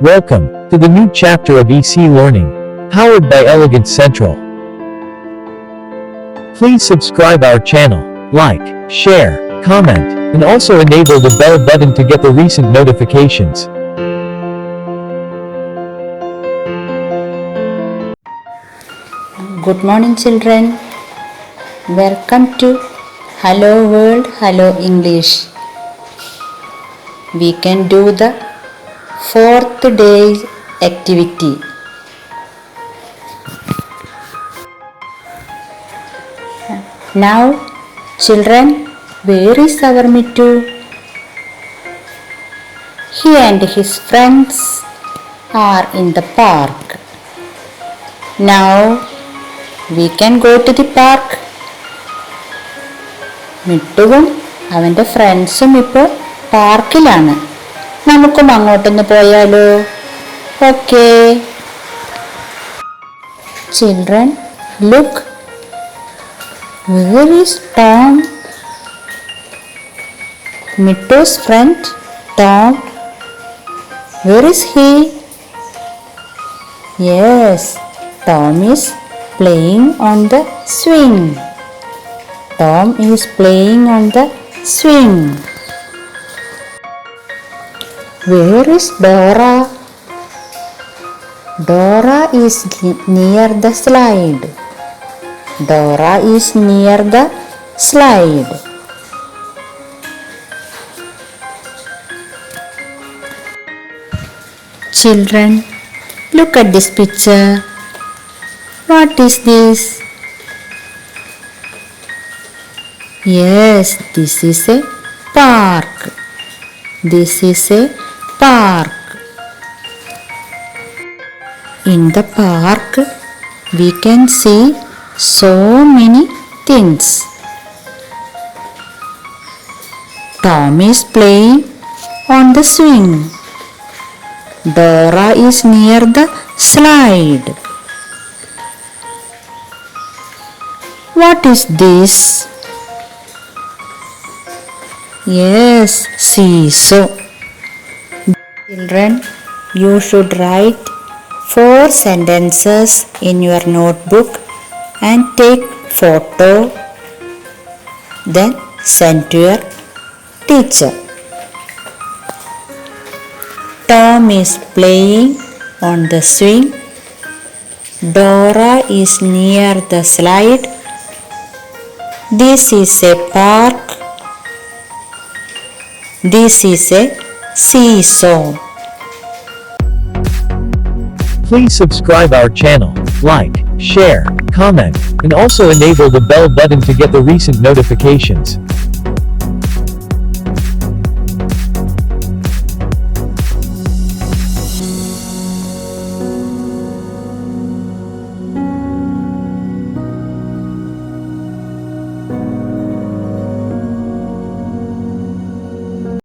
Welcome to the new chapter of EC Learning, powered by Elegant Central. Please subscribe our channel, like, share, comment, and also enable the bell button to get the recent notifications. Good morning, children. Welcome to Hello World, Hello English. We can do the fourth day activity. Now, children, where is our Mittu? He and his friends are in the park. Now, we can go to the park. മിട്ടുവും അവൻ്റെ ഫ്രണ്ട്സും ഇപ്പോൾ പാർക്കിലാണ്. നമുക്കും അങ്ങോട്ടൊന്ന് പോയാലോ? Okay. Children, look. Where is Tom? Mittu's friend Tom. Where is he? Yes, Tom is playing on the swing. Tom is playing on the swing. Where is Dora? Dora is near the slide. Dora is near the slide. Children, look at this picture. What is this? Yes, this is a park. This is a park. In the park, we can see so many things. Tom is playing on the swing. Dora is near the slide. What is this? Yes, seesaw. Children, you should write 4 sentences in your notebook and take photo, then send to your teacher. Tom is playing on the swing. Dora is near the slide. This is a park. This is a seesaw. Please subscribe our channel, like, share, comment, and also enable the bell button to get the recent notifications.